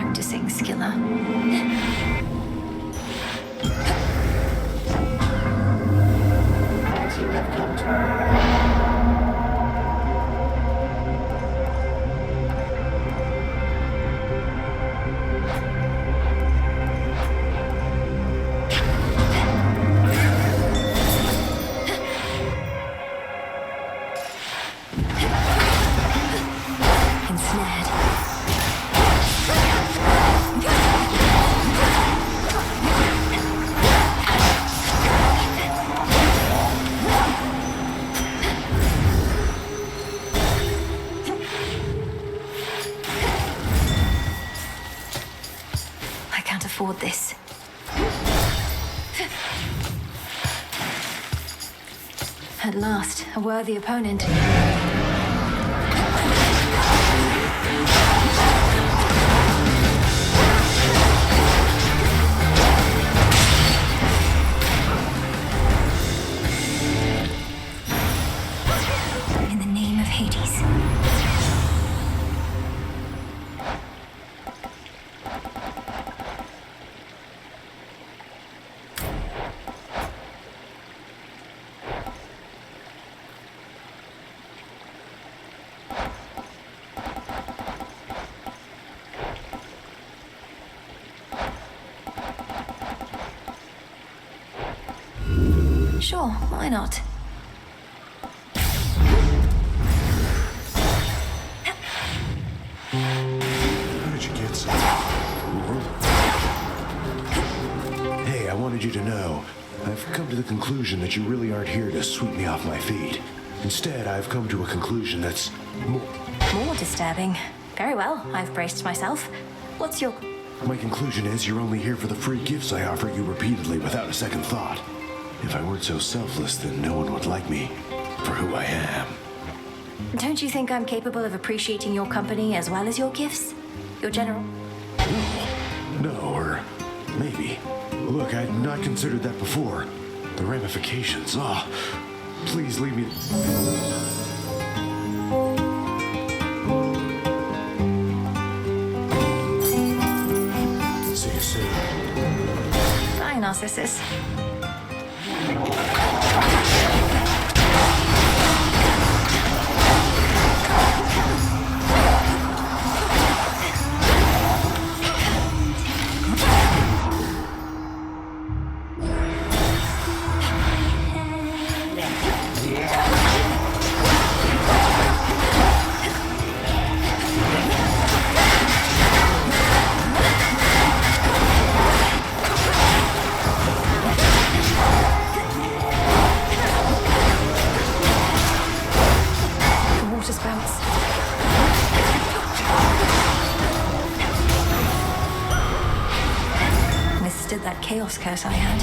practicing, Skilla. As you have come to Ensnared. I can't afford this. At last, a worthy opponent. In the name of Hades. Sure, why not? How did you get so? Hey, I wanted you to know, I've come to the conclusion that you really aren't here to sweep me off my feet. Instead, I've come to a conclusion that's More disturbing. Very well, I've braced myself. What's your... My conclusion is you're only here for the free gifts I offer you repeatedly without a second thought. If I weren't so selfless, then no one would like me for who I am. Don't you think I'm capable of appreciating your company as well as your gifts? Your general? No, or maybe. Look, I'd not considered that before. The ramifications, please leave me... See you soon. Bye, Narcissus. Withstood that chaos curse I had.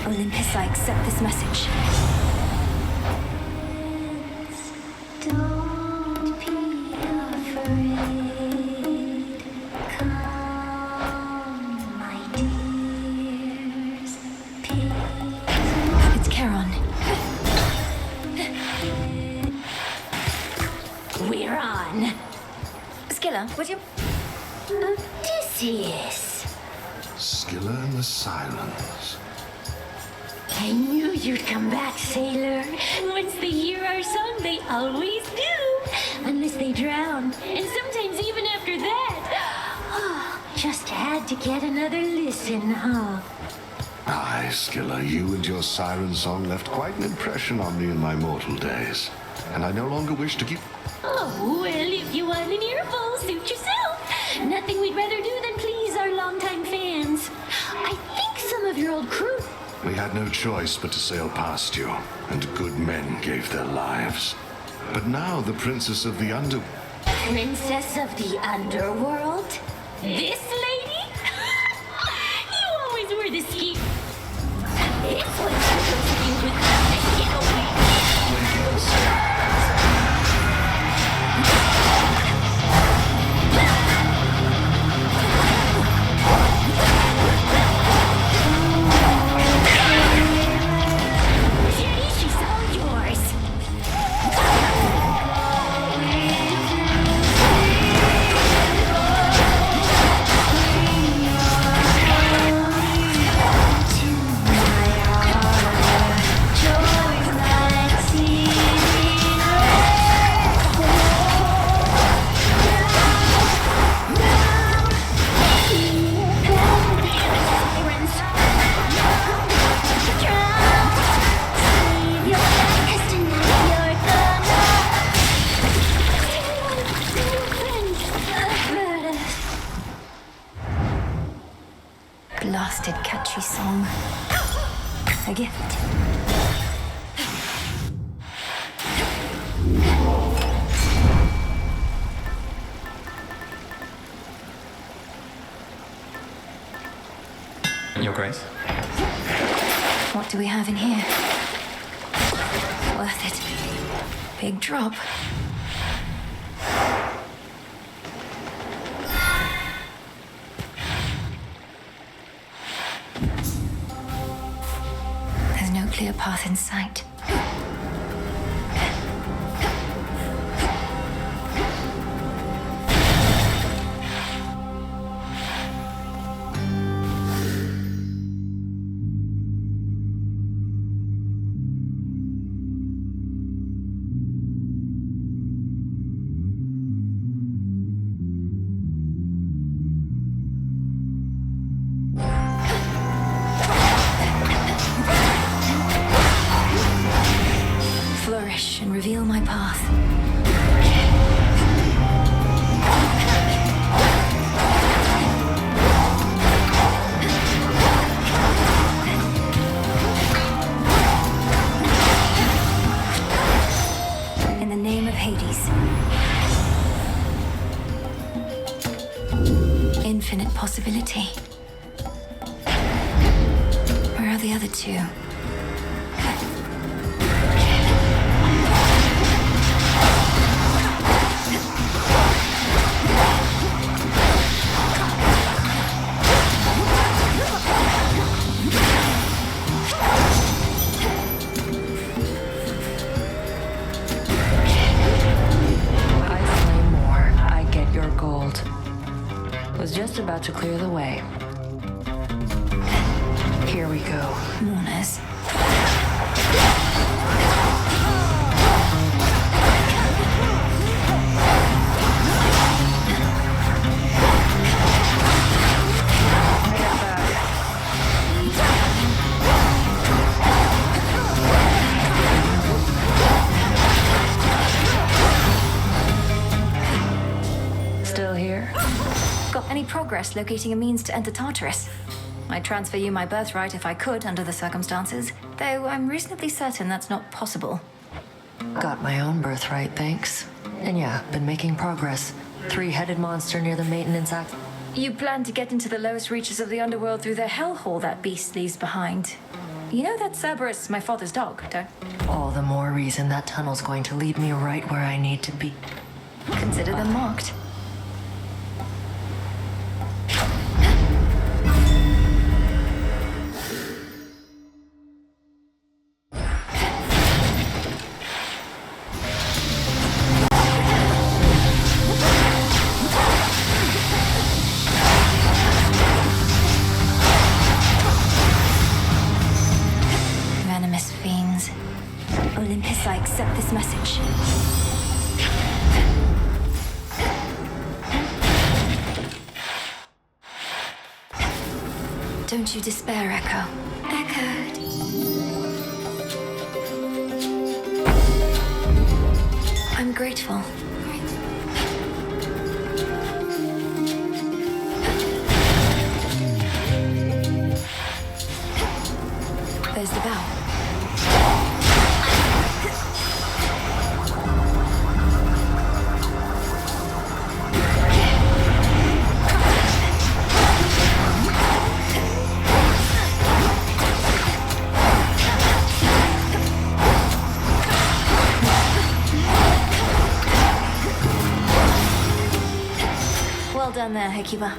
Olympus, I accept this message. Don't be afraid. Come, my dears. Peace. It's Charon. We're on. Scylla, would you... Odysseus. Scylla and the Sirens. I knew you'd come back, sailor. Once they hear our song, they always do. Unless they drown. And sometimes even after that. Oh, just had to get another listen, huh? Aye, Scylla, you and your siren song left quite an impression on me in my mortal days. And I no longer wish to keep... Oh, well, if you want an earful, suit yourself. Nothing we'd rather do than please our longtime fans. I think some of your old crew... We had no choice but to sail past you, and good men gave their lives. But now the Princess of the Princess of the Underworld? This lady? You always were the ski. It's what happens if you with get away. witchy song. A gift. Your Grace? What do we have in here? Worth it. Big drop. There's no clear path in sight. Flourish and reveal my path. In the name of Hades. Infinite possibility. Where are the other two? Was just about to clear the way. Here we go. Mourners. Still here? Got any progress locating a means to enter Tartarus? I'd transfer you my birthright if I could under the circumstances, though I'm reasonably certain that's not possible. Got my own birthright, thanks. And yeah, been making progress. Three-headed monster near the maintenance act. You plan to get into the lowest reaches of the underworld through the hellhole that beast leaves behind. You know that Cerberus is my father's dog, don't? All the more reason that tunnel's going to lead me right where I need to be. Consider them marked. Venomous fiends. Olympus, I accept this message. Don't you despair, Echo. Echoed. I'm grateful. There's the bell. Well done there, Hekiba.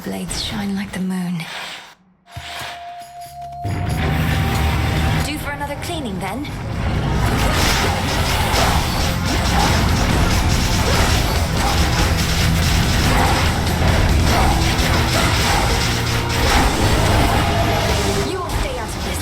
blades shine like the moon. Due for another cleaning, then? You will stay out of this.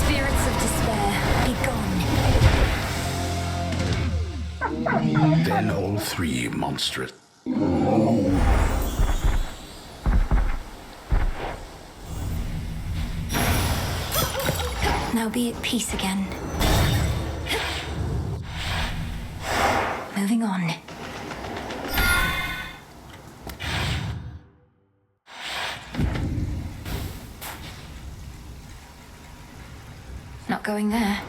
Spirits of despair, be gone. Then all three, monstrous. Now be at peace again. Moving on. Not going there.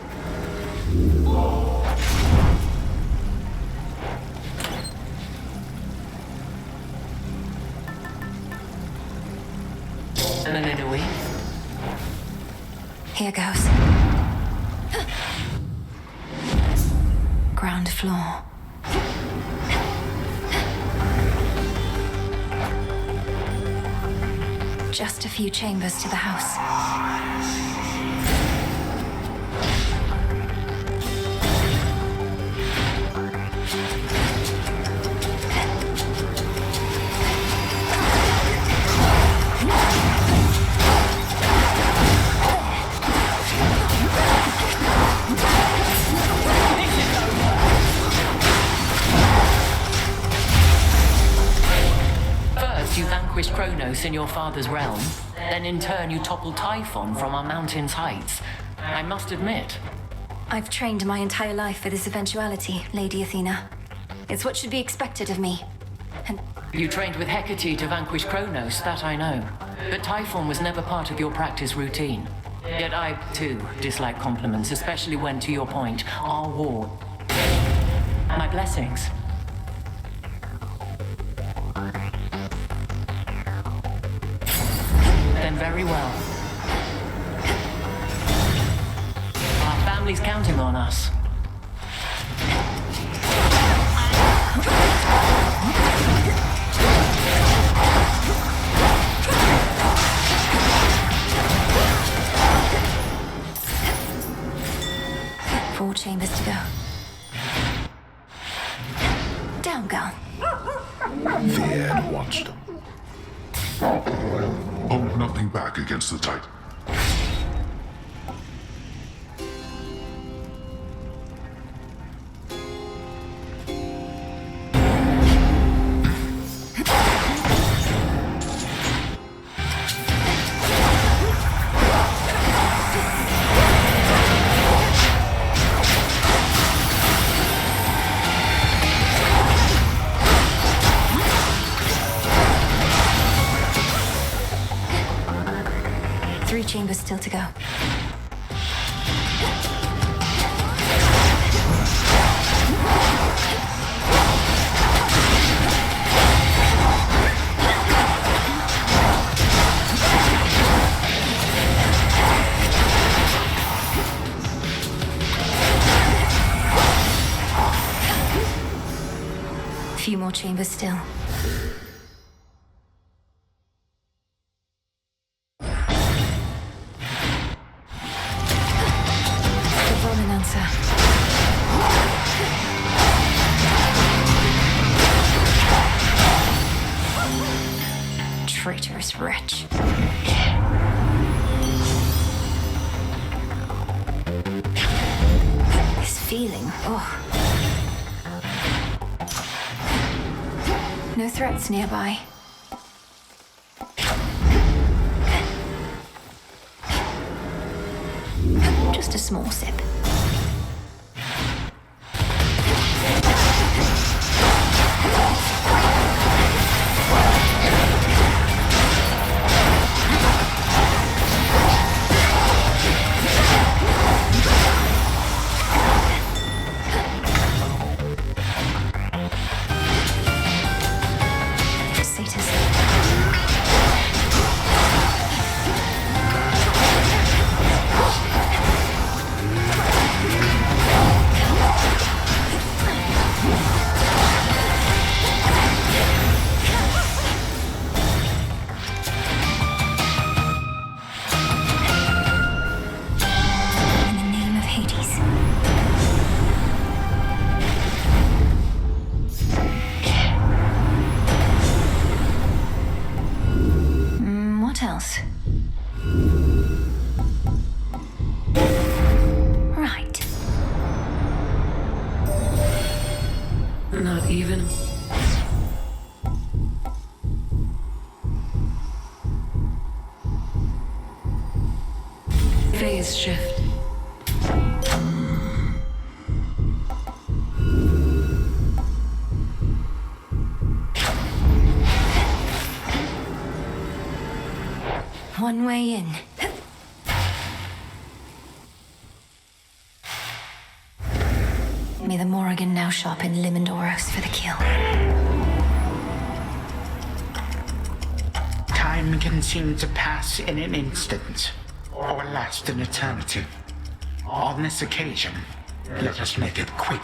Here goes. Ground floor. Just a few chambers to the house. First, you vanquished Kronos in your father's realm. Then in turn, you toppled Typhon from our mountain's heights. I must admit, I've trained my entire life for this eventuality, Lady Athena. It's what should be expected of me. And you trained with Hecate to vanquish Kronos, that I know. But Typhon was never part of your practice routine. Yet I, too, dislike compliments, especially when, to your point, our war. My blessings. Then very well. Our family's counting on us. Four chambers to go. Down, girl. Fear and watched them. Hold nothing back against the Titan. Three chambers still to go. A few more chambers still. Traitorous wretch. This feeling, oh. No threats nearby. Just a small sip. Right. Not even. Phase shift. One way in. May the Morrigan now sharpen Limandoros for the kill. Time can seem to pass in an instant, or last an eternity. On this occasion, let us make it quick.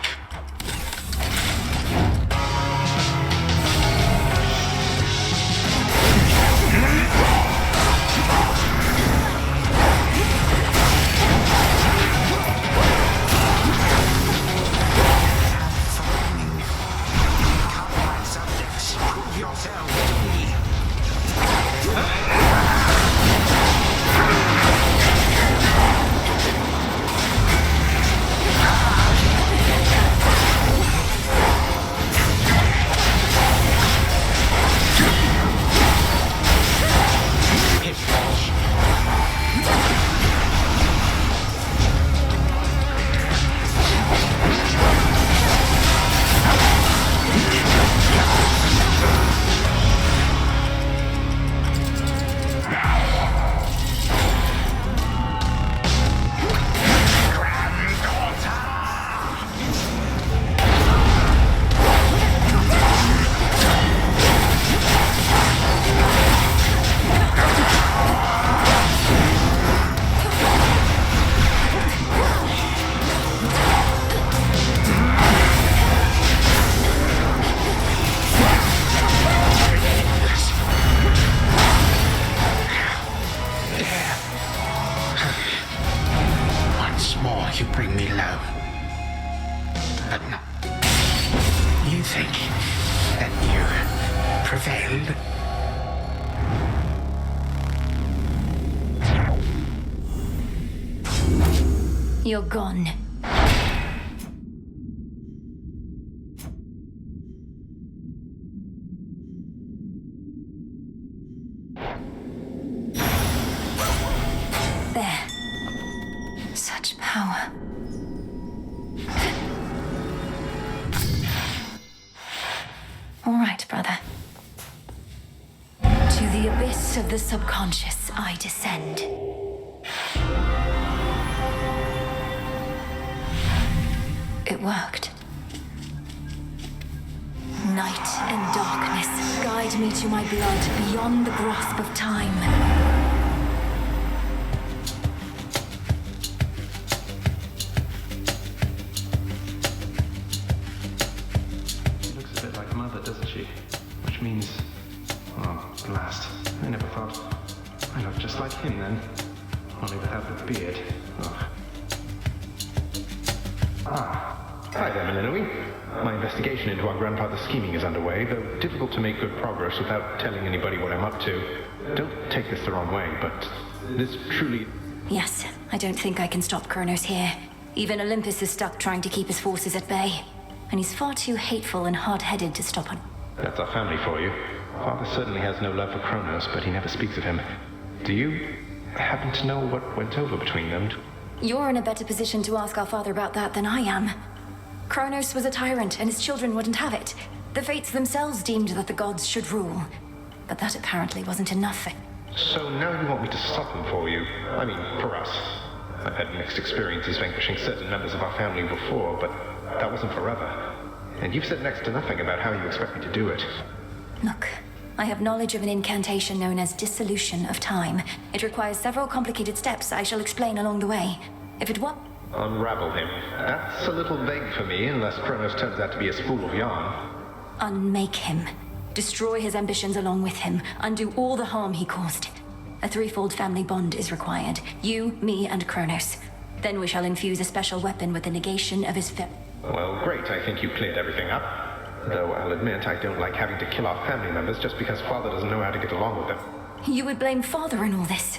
You bring me low. But no. You think that you prevailed? You're gone. There. Such power. All right, brother. To the abyss of the subconscious I descend. It worked. Night and darkness guide me to my blood beyond the grasp of time. Doesn't she? Which means, oh, blast. I never thought I looked just like him then. Only without the beard. Ugh. Hi there, Melinoi. My investigation into our grandfather's scheming is underway, though difficult to make good progress without telling anybody what I'm up to. Don't take this the wrong way, but this truly... Yes, I don't think I can stop Kronos here. Even Olympus is stuck trying to keep his forces at bay. And he's far too hateful and hard-headed to stop him. That's our family for you. Father certainly has no love for Kronos, but he never speaks of him. Do you happen to know what went over between them? You're in a better position to ask our father about that than I am. Kronos was a tyrant, and his children wouldn't have it. The Fates themselves deemed that the gods should rule. But that apparently wasn't enough for... So now you want me to stop them for you? I mean, for us. I've had mixed experiences vanquishing certain members of our family before, but that wasn't forever. And you've said next to nothing about how you expect me to do it. Look, I have knowledge of an incantation known as Dissolution of Time. It requires several complicated steps I shall explain along the way. If it were... Unravel him. That's a little vague for me, unless Kronos turns out to be a spool of yarn. Unmake him. Destroy his ambitions along with him. Undo all the harm he caused. A threefold family bond is required. You, me, and Kronos. Then we shall infuse a special weapon with the negation of his Well, great. I think you cleared everything up. Though I'll admit I don't like having to kill off family members just because Father doesn't know how to get along with them. You would blame Father in all this?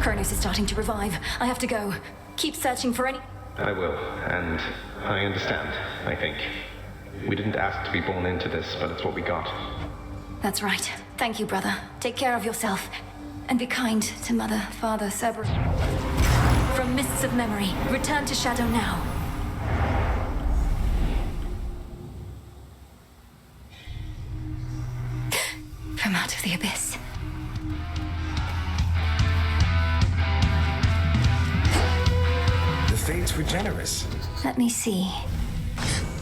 Kronos is starting to revive. I have to go. Keep searching for any... I will, and I understand, I think. We didn't ask to be born into this, but it's what we got. That's right. Thank you, brother. Take care of yourself. And be kind to Mother, Father, Cerberus. From mists of memory, return to Shadow now. From out of the abyss. The fates were generous. Let me see.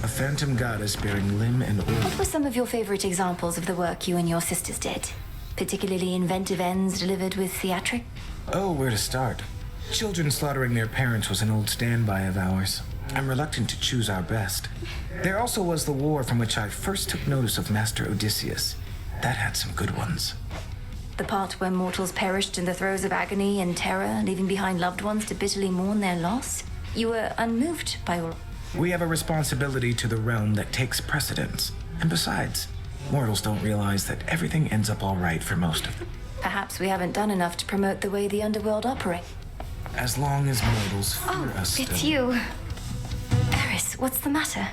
A phantom goddess bearing limb and orb. What were some of your favorite examples of the work you and your sisters did? Particularly inventive ends delivered with theatric? Oh, where to start? Children slaughtering their parents was an old standby of ours. I'm reluctant to choose our best. There also was the war from which I first took notice of Master Odysseus. That had some good ones. The part where mortals perished in the throes of agony and terror, leaving behind loved ones to bitterly mourn their loss? You were unmoved by all... We have a responsibility to the realm that takes precedence. And besides, mortals don't realize that everything ends up all right for most of them. Perhaps we haven't done enough to promote the way the underworld operates. As long as mortals fear us It's still. you. Eris, what's the matter?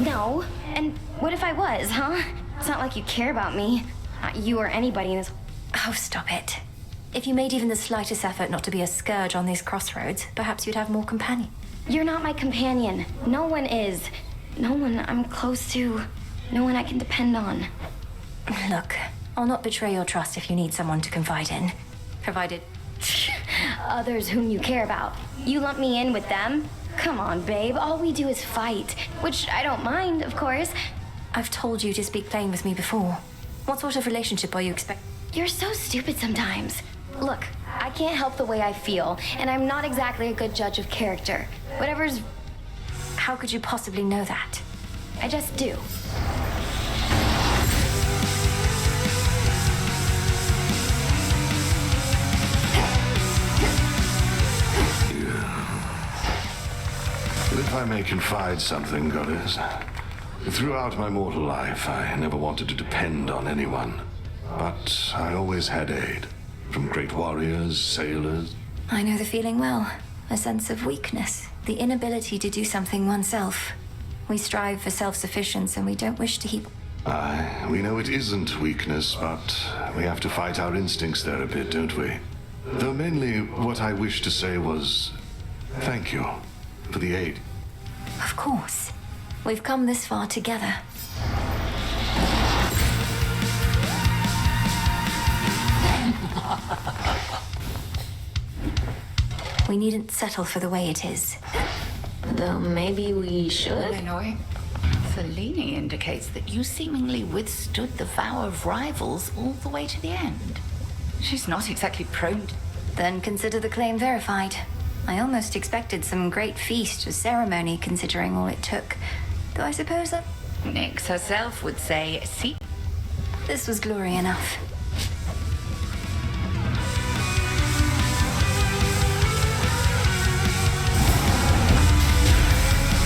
No. And what if I was, huh? It's not like you care about me. Not you or anybody in this... Oh, stop it. If you made even the slightest effort not to be a scourge on these crossroads, perhaps you'd have more companions. You're not my companion. No one is. No one I'm close to. No one I can depend on. Look, I'll not betray your trust if you need someone to confide in. Provided... Others whom you care about. You lump me in with them? Come on, babe. All we do is fight. Which I don't mind, of course. I've told you to speak plain with me before. What sort of relationship are you expecting? You're so stupid sometimes. Look, I can't help the way I feel, and I'm not exactly a good judge of character. Whatever's... How could you possibly know that? I just do. If I may confide something, Goddess. Throughout my mortal life, I never wanted to depend on anyone. But I always had aid. From great warriors, sailors. I know the feeling well. A sense of weakness. The inability to do something oneself. We strive for self-sufficiency and we don't wish to heap... Aye, we know it isn't weakness, but we have to fight our instincts there a bit, don't we? Though mainly what I wished to say was... thank you for the aid. Of course. We've come this far together. We needn't settle for the way it is. Though maybe we should. Illinois, Fellini indicates that you seemingly withstood the vow of rivals all the way to the end. She's not exactly prone to... Then consider the claim verified. I almost expected some great feast or ceremony considering all it took. Though I suppose that... Nyx herself would say, see... This was glory enough.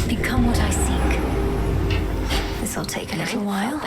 Become what I seek. This'll take a little while.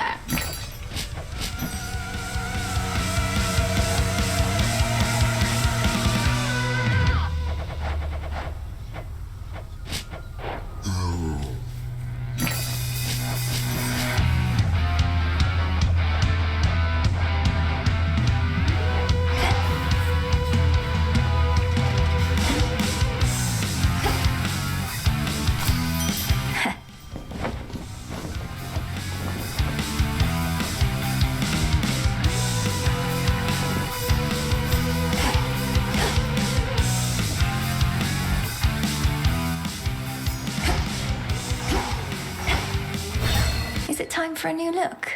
Is it time for a new look?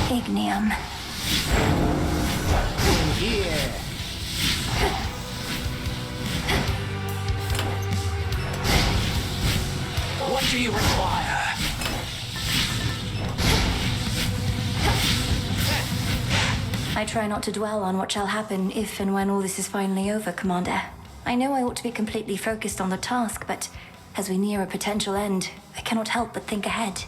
Ignium. Here. What do you require? I try not to dwell on what shall happen if and when all this is finally over, Commander. I know I ought to be completely focused on the task, but As we near a potential end, I cannot help but think ahead.